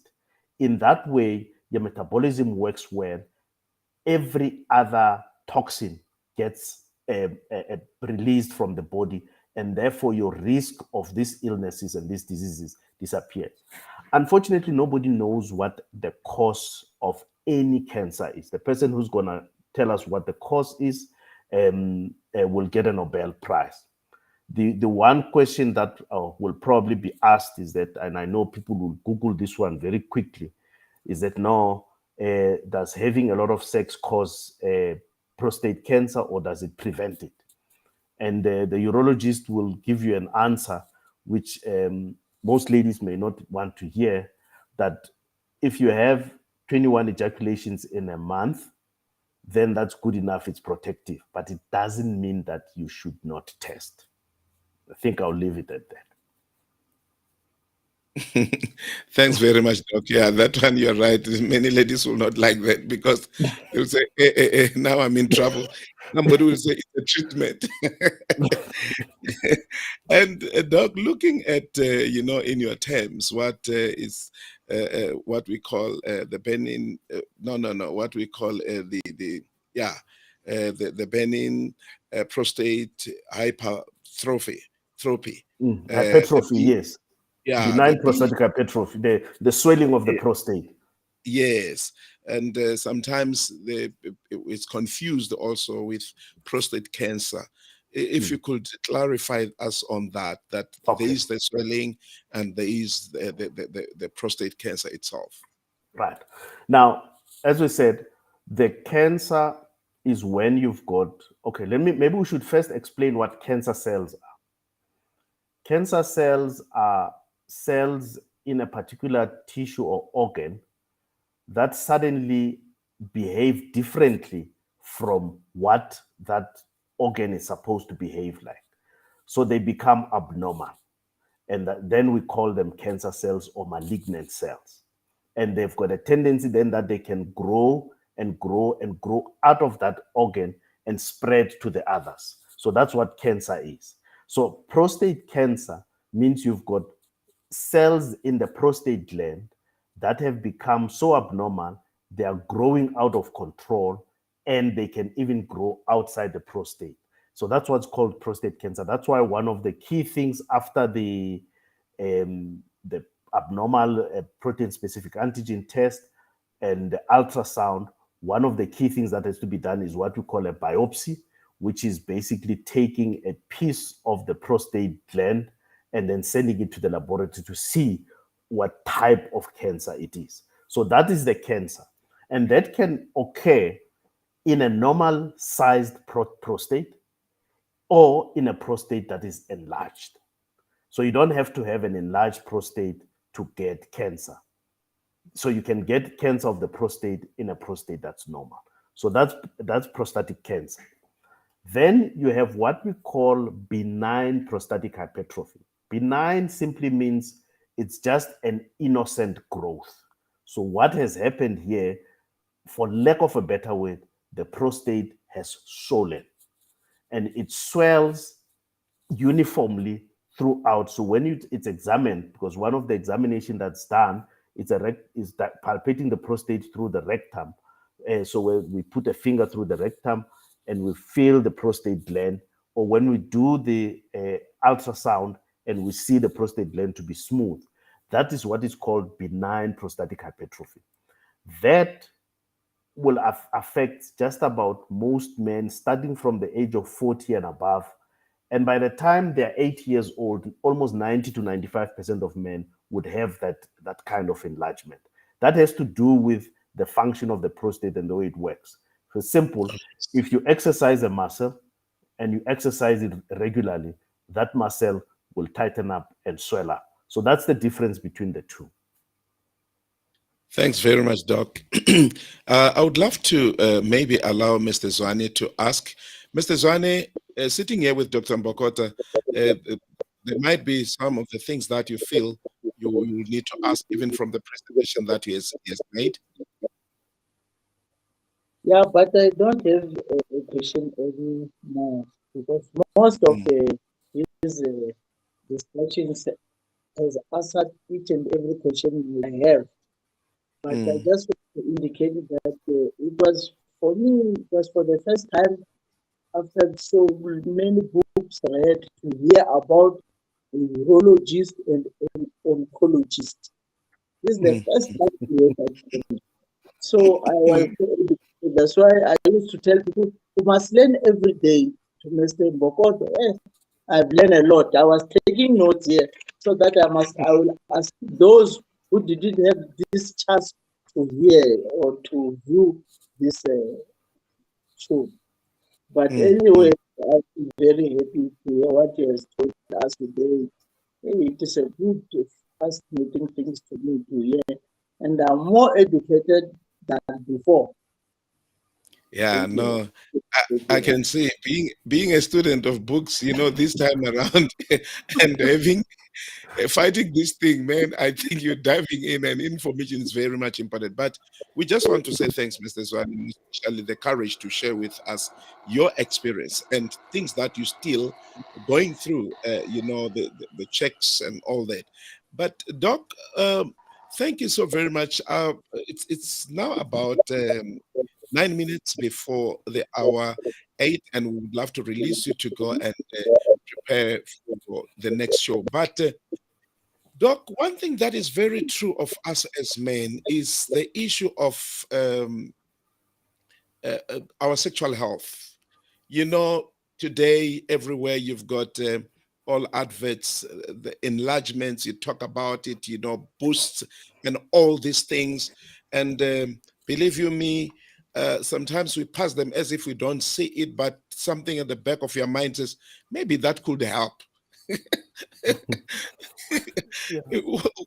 In that way, your metabolism works well. Every other toxin gets released from the body, and therefore your risk of these illnesses and these diseases disappears. Unfortunately, nobody knows what the cause of any cancer is. The person who's going to tell us what the cause is will get a Nobel Prize. The one question that will probably be asked is that, and I know people will Google this one very quickly, is that no, does having a lot of sex cause prostate cancer, or does it prevent it? And the urologist will give you an answer, which most ladies may not want to hear, that if you have 21 ejaculations in a month, then that's good enough, it's protective, but it doesn't mean that you should not test. I think I'll leave it at that. Thanks very much, Doc. Yeah, that one you're right. Many ladies will not like that because they'll say, now I'm in trouble. Somebody will say it's a treatment. And Doc, looking at in your terms, what is what we call the benign? What we call the benign prostate hypertrophy. Hypertrophy, yes. Yeah, Benign prostatic hypertrophy, the swelling of the prostate. Yes, and sometimes it's confused also with prostate cancer. If you could clarify us on that there is the swelling and there is the prostate cancer itself. Right. Now, as we said, the cancer is when you've got, maybe we should first explain what cancer cells are. Cancer cells are cells in a particular tissue or organ that suddenly behave differently from what that organ is supposed to behave like. So they become abnormal. And then we call them cancer cells or malignant cells. And they've got a tendency then that they can grow and grow and grow out of that organ and spread to the others. So that's what cancer is. So prostate cancer means you've got cells in the prostate gland that have become so abnormal, they are growing out of control, and they can even grow outside the prostate. So that's what's called prostate cancer. That's why one of the key things after the abnormal protein-specific antigen test and the ultrasound, one of the key things that has to be done is what we call a biopsy, which is basically taking a piece of the prostate gland and then sending it to the laboratory to see what type of cancer it is. So that is the cancer. And that can occur in a normal sized prostate or in a prostate that is enlarged. So you don't have to have an enlarged prostate to get cancer. So you can get cancer of the prostate in a prostate that's normal. So that's prostatic cancer. Then you have what we call benign prostatic hypertrophy. Benign simply means it's just an innocent growth. So what has happened here, for lack of a better word, the prostate has swollen and it swells uniformly throughout. So when it's examined, because one of the examination that's done is palpating the prostate through the rectum. So we put a finger through the rectum and we feel the prostate gland, or when we do the ultrasound and we see the prostate gland to be smooth, that is what is called benign prostatic hypertrophy. That will affect just about most men starting from the age of 40 and above. And by the time they're 8 years old, almost 90 to 95% of men would have that kind of enlargement. That has to do with the function of the prostate and the way it works. So simple, if you exercise a muscle and you exercise it regularly, that muscle will tighten up and swell up. So that's the difference between the two. Thanks very much, Doc. I would love to maybe allow Mr. Zwane to ask. Mr. Zwane, sitting here with Dr. Mbhokota, there might be some of the things that you feel you will need to ask, even from the presentation that he has made. Yeah, but I don't have a question anymore because most of these discussions has answered each and every question I have. But I just want to indicate that it was for me, it was for the first time after so many books read to hear about a urologist and an oncologist. This is the first time I hear that. So I was that's why I used to tell people you must learn every day to Mr. Mbhokota. I've learned a lot. I was taking notes here so that I will ask those who didn't have this chance to hear or to view this show. But anyway, I'm very happy to hear what he has told us today. It is a good, fascinating things to me to hear, and I'm more educated than before. Yeah, Thank you. no, I can see being a student of books, this time around and having fighting this thing, man, I think you're diving in and information is very much important. But we just want to say thanks, Mr. Zwane, especially the courage to share with us your experience and things that you still going through, the checks and all that. But Doc, thank you so very much. It's now about 9 minutes before the hour 8, and we would love to release you to go and prepare for the next show. But Doc, one thing that is very true of us as men is the issue of our sexual health. Today, everywhere you've got all adverts, the enlargements, you talk about it, boosts and all these things. And believe you me, sometimes we pass them as if we don't see it, but something at the back of your mind says, maybe that could help. Yeah.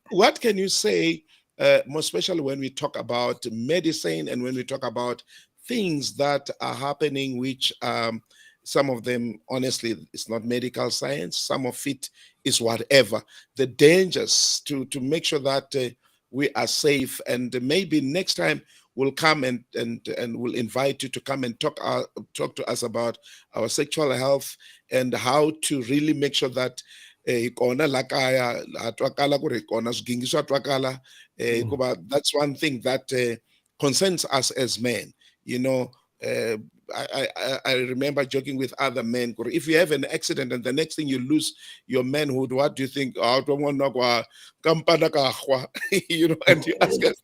What can you say, more especially when we talk about medicine and when we talk about things that are happening, which some of them, honestly, it's not medical science. Some of it is whatever. The dangers to make sure that we are safe. And maybe next time we'll come and we'll invite you to come and talk to us about our sexual health and how to really make sure that kona la kaya la twakala ku ri kona swiginghi swa twakala hikuva that's one thing that concerns us as men. you know uh, I remember joking with other men, if you have an accident and the next thing you lose your manhood, what do you think? "Ah, don't want no kwa, kampana ka hwa." And you ask us,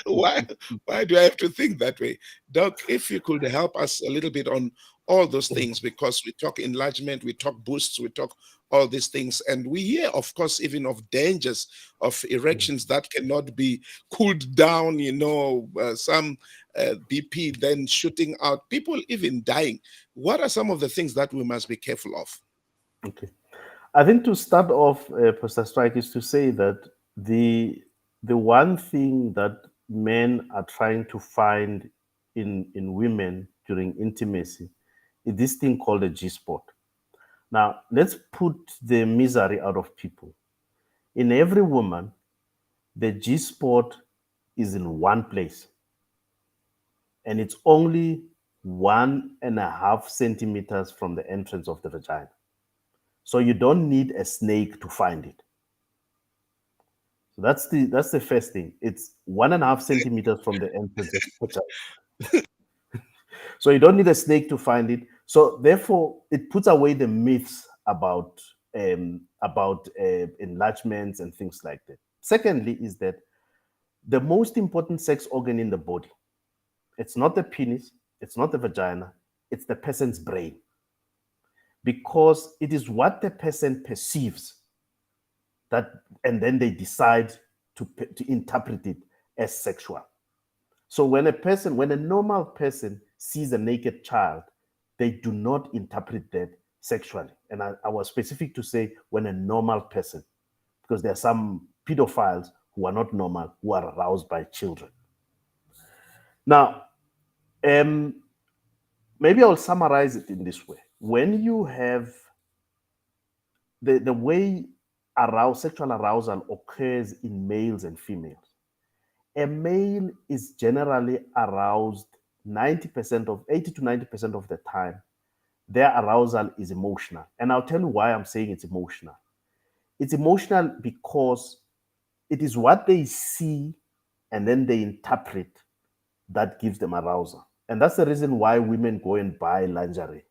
why why do I have to think that way? Doc, if you could help us a little bit on all those things, because we talk enlargement, we talk boosts, we talk all these things, and we hear, of course, even of dangers of erections that cannot be cooled down, some BP then shooting out, people even dying. What are some of the things that we must be careful of? Okay. I think to start off, Pastor Strike, is to say that the one thing that men are trying to find in women during intimacy is this thing called a G spot. Now, let's put the misery out of people. In every woman, the G spot is in one place, and it's only 1.5 centimeters from the entrance of the vagina. So you don't need a snake to find it. So that's the first thing. It's 1.5 centimeters from the entrance of the vagina. So you don't need a snake to find it. So therefore, it puts away the myths about enlargements and things like that. Secondly, is that the most important sex organ in the body, it's not the penis, it's not the vagina, it's the person's brain, because it is what the person perceives that, and then they decide to interpret it as sexual. So when a normal person sees a naked child, they do not interpret that sexually. And I was specific to say when a normal person, because there are some pedophiles who are not normal, who are aroused by children. Now, maybe I'll summarize it in this way. When you have the way sexual arousal occurs in males and females A male is generally aroused 90% of 80 to 90% of the time. Their arousal is emotional. And I'll tell you why I'm saying it's emotional. It's emotional because it is what they see and then they interpret that gives them arousal. And that's the reason why women go and buy lingerie.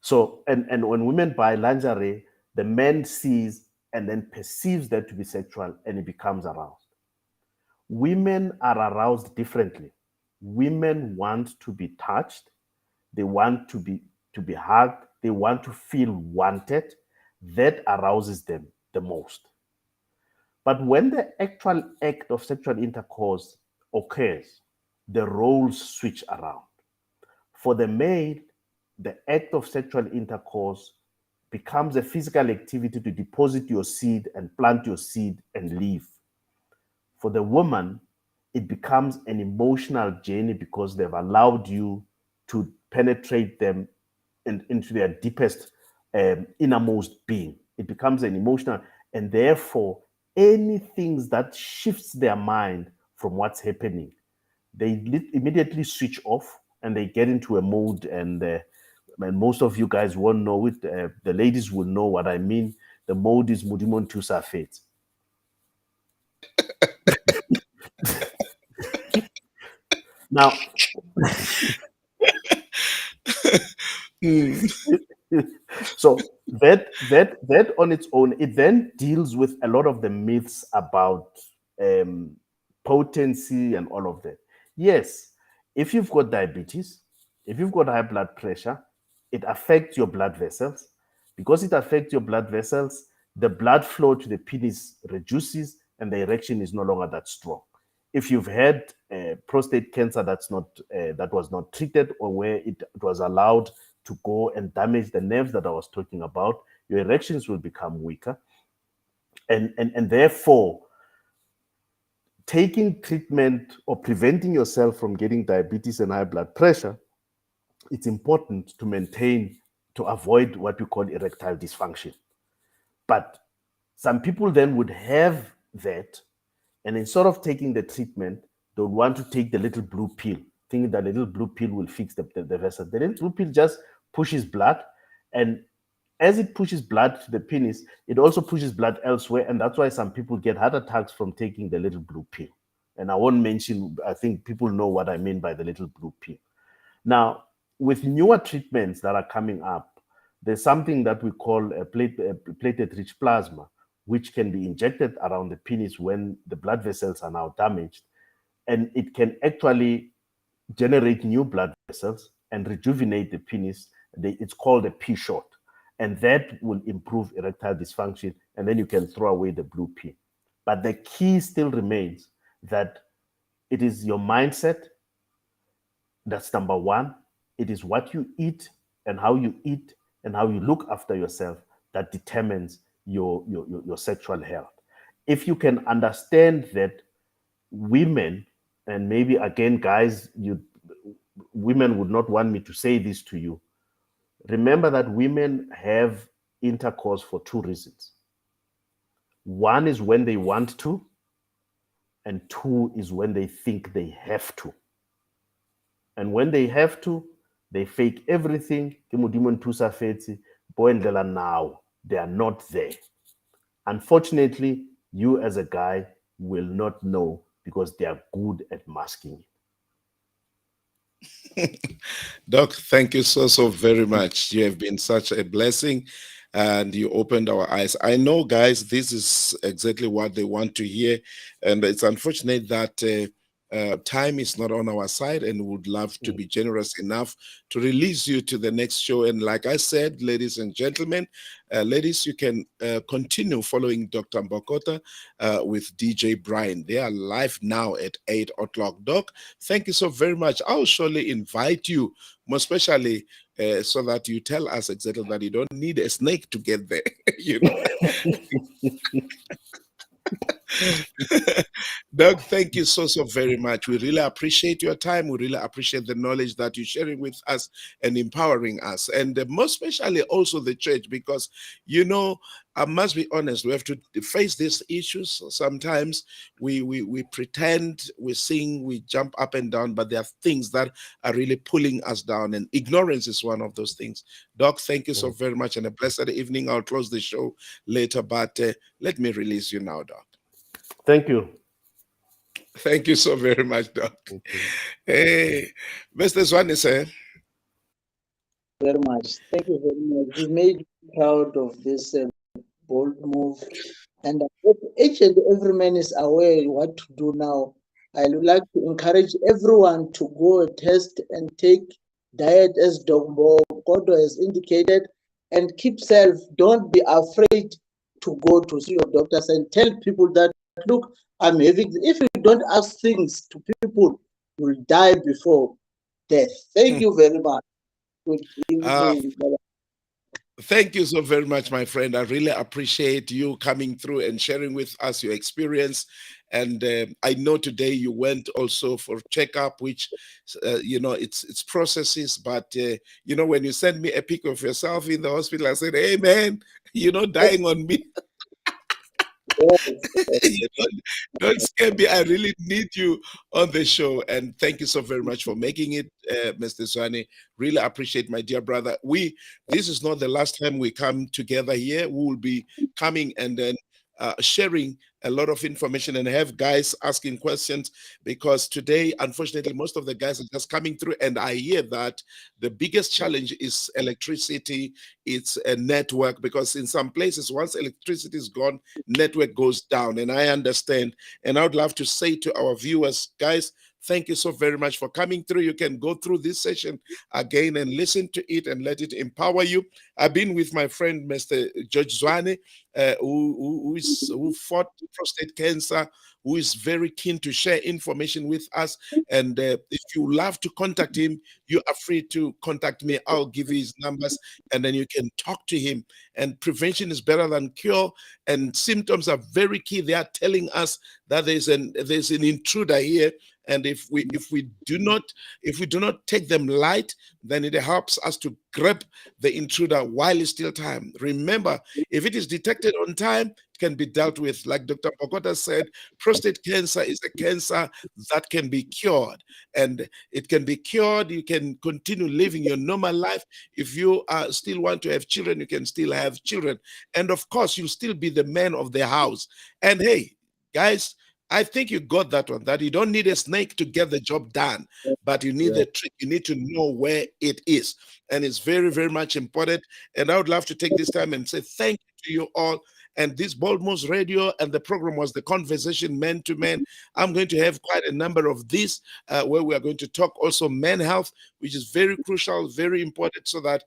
So, and when women buy lingerie, the man sees and then perceives that to be sexual and he becomes aroused. Women are aroused differently. Women want to be touched, they want to be hugged, they want to feel wanted. That arouses them the most. But when the actual act of sexual intercourse occurs, the roles switch around. For the male, the act of sexual intercourse becomes a physical activity to deposit your seed and plant your seed and leave. For the woman, it becomes an emotional journey because they've allowed you to penetrate them into their deepest, innermost being. It becomes an emotional, and therefore, anything that shifts their mind from what's happening, they immediately switch off and they get into a mode. And most of you guys won't know it. The ladies will know what I mean. The mode is Mudimon Tusafet. Now, so that on its own, it then deals with a lot of the myths about potency and all of that. Yes, if you've got diabetes, if you've got high blood pressure, it affects your blood vessels. Because it affects your blood vessels, the blood flow to the penis reduces and the erection is no longer that strong. If you've had prostate cancer that was not treated, or where it was allowed to go and damage the nerves that I was talking about, your erections will become weaker. And therefore, taking treatment or preventing yourself from getting diabetes and high blood pressure, it's important to avoid what we call erectile dysfunction. But some people then would have that, and instead of taking the treatment, they would want to take the little blue pill, thinking that the little blue pill will fix the vessel. The little blue pill just pushes blood, and as it pushes blood to the penis, it also pushes blood elsewhere, and that's why some people get heart attacks from taking the little blue pill. And I won't mention, I think people know what I mean by the little blue pill. Now, with newer treatments that are coming up, there's something that we call a platelet-rich plasma, which can be injected around the penis when the blood vessels are now damaged. And it can actually generate new blood vessels and rejuvenate the penis. It's called a P-shot. And that will improve erectile dysfunction. And then you can throw away the blue pill. But the key still remains that it is your mindset. That's number one. It is what you eat and how you eat and how you look after yourself that determines your sexual health. If you can understand that women, and maybe again, guys, women would not want me to say this to you. Remember that women have intercourse for two reasons. One is when they want to, and two is when they think they have to. And when they have to, they fake everything. Now, they are not there. Unfortunately, you as a guy will not know because they are good at masking it. Doc, thank you so very much. You have been such a blessing and you opened our eyes. I know, guys, this is exactly what they want to hear. And it's unfortunate that time is not on our side, and would love to be generous enough to release you to the next show. And like I said, ladies and gentlemen, ladies, you can continue following Dr. Mbhokota with DJ Brian. They are live now at 8 o'clock. Doc, thank you so very much. I'll surely invite you, more especially so that you tell us exactly that you don't need a snake to get there. You know? Doug, thank you so very much. We really appreciate your time. We really appreciate the knowledge that you're sharing with us and empowering us. And most especially also the church, because, I must be honest, we have to face these issues. Sometimes we pretend, we sing, we jump up and down, but there are things that are really pulling us down. And ignorance is one of those things. Doc, thank you so very much. And a blessed evening. I'll close the show later, but let me release you now, Doc. Thank you. Thank you so very much, Doc. Hey, Mr. Zwane, sir. Very much. Thank you very much. You made me proud of this bold move. And I hope each and every man is aware what to do now. I would like to encourage everyone to go test and take diet as Dr. Mbhokota has indicated, and keep safe. Don't be afraid to go to see your doctors and tell people that, look, I'm having, if you don't ask things to people, you'll die before death. Thank you very much. Good evening. Thank you so very much, my friend. I really appreciate you coming through and sharing with us your experience. And I know today you went also for checkup, which, it's processes. But, when you send me a pic of yourself in the hospital, I said, hey, man, you're not dying on me. Don't scare me. I really need you on the show. And thank you so very much for making it, Mr. Zwane. Really appreciate, my dear brother. This is not the last time we come together here. We will be coming and then sharing a lot of information and have guys asking questions, because today, unfortunately, most of the guys are just coming through, and I hear that the biggest challenge is electricity. It's a network, because in some places, once electricity is gone, network goes down, and I understand. And I would love to say to our viewers, guys, thank you so very much for coming through. You can go through this session again and listen to it and let it empower you. I've been with my friend, Mr. Judge Zwane, who fought prostate cancer, who is very keen to share information with us. And if you love to contact him, you are free to contact me. I'll give you his numbers, and then you can talk to him. And prevention is better than cure. And symptoms are very key. They are telling us that there's an intruder here. And if we do not take them light, then it helps us to grab the intruder while it's still time. Remember, if it is detected on time, it can be dealt with. Like Dr. Mbhokota said, prostate cancer is a cancer that can be cured, and it can be cured. You can continue living your normal life. If you still want to have children, you can still have children, and of course, you'll still be the man of the house. And hey, guys, I think you got that one, that you don't need a snake to get the job done, but you need a trick. You need to know where it is. And it's very, very much important. And I would love to take this time and say thank you to you all. And this Bold Moves Radio, and the program was The Conversation Man to Man. I'm going to have quite a number of these where we are going to talk also men health, which is very crucial, very important, so that,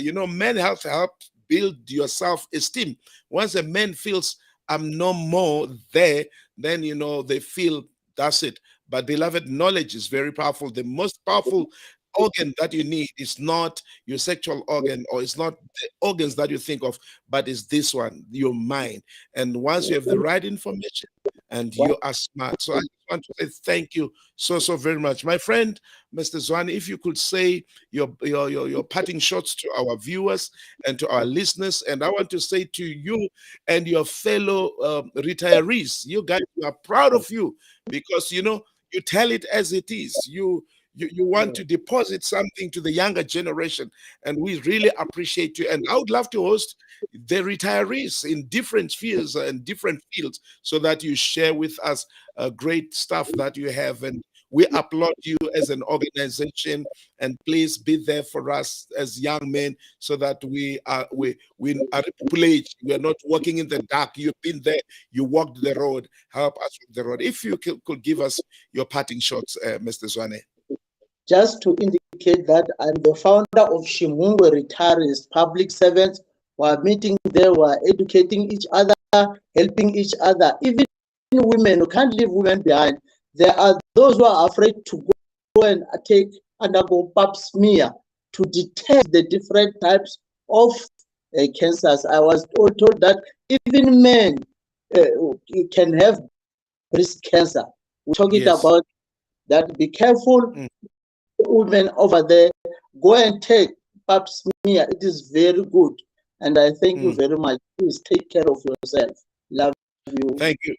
men health helps build your self-esteem. Once a man feels I'm no more there, then they feel that's it. But beloved, knowledge is very powerful. The most powerful organ that you need is not your sexual organ, or it's not the organs that you think of, but it's this one, your mind. And once you have the right information, and you are smart. So I just want to say thank you so very much, my friend, Mr. Zwane. If you could say your parting shots to our viewers and to our listeners. And I want to say to you and your fellow retirees, you guys, we are proud of you, because you tell it as it is. You want to deposit something to the younger generation, and we really appreciate you. And I would love to host the retirees in different spheres and different fields, so that you share with us great stuff that you have. And we applaud you as an organization, and please be there for us as young men, so that we are privileged. We are not walking in the dark. You've been there. You walked the road. Help us with the road. If you could give us your parting shots, Mr. Zwane. Just to indicate that I'm the founder of Shimungwe Retirees, public servants. We're meeting there, we're educating each other, helping each other. Even women, you can't leave women behind. There are those who are afraid to go and undergo pap smear to detect the different types of cancers. I was told that even men can have breast cancer. We're talking Yes. about that. Be careful, women over there. Go and take pap smear. It is very good. And I thank you very much. Please take care of yourself. Love you. Thank you.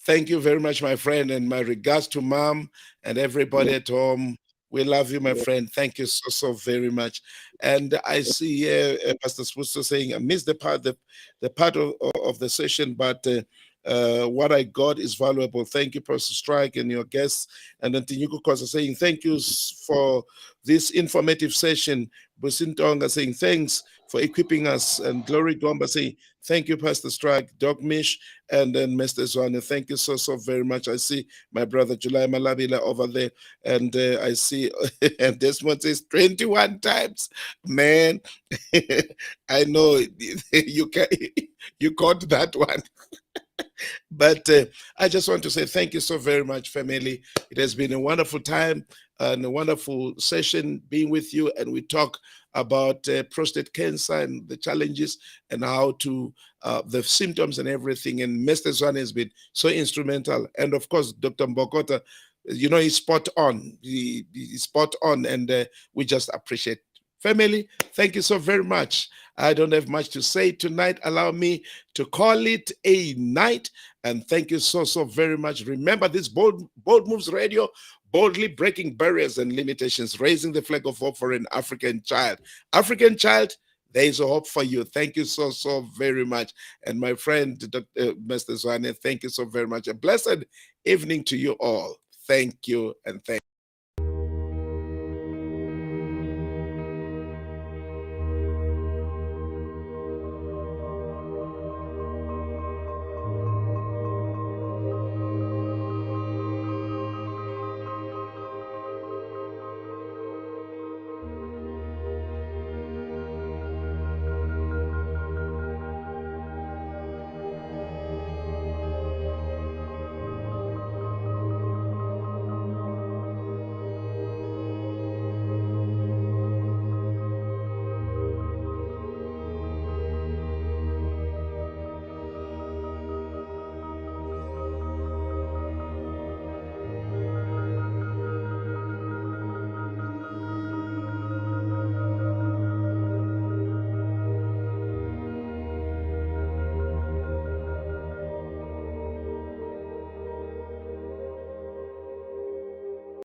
Thank you very much, my friend, and my regards to mom and everybody at home. We love you, my friend. Thank you so very much. And I see here Pastor Spusto saying, I missed the part of the session, but what I got is valuable. Thank you, Pastor Strike, and your guests. And then Tinyuku Kosa saying, thank you for this informative session. Busintonga saying, thanks for equipping us. And Glory Gomba saying, thank you, Pastor Strike, Doc Mish, and then Mr. Zwane. Thank you so very much. I see my brother July Malabila over there, and I see, and Desmond says 21 times. Man, I know you caught that one. But I just want to say thank you so very much, family. It has been a wonderful time and a wonderful session being with you. And we talk about prostate cancer and the challenges and how to, the symptoms and everything. And Mr. Zwane has been so instrumental. And of course, Dr. Mbhokota, you know, he's spot on. He's spot on. And we just appreciate. Family, thank you so very much. I don't have much to say tonight. Allow me to call it a night. And thank you so very much. Remember this Bold Moves Radio, boldly breaking barriers and limitations, raising the flag of hope for an African child. African child, there is a hope for you. Thank you so very much. And my friend, Mr. Zwane, thank you so very much. A blessed evening to you all. Thank you and thank you.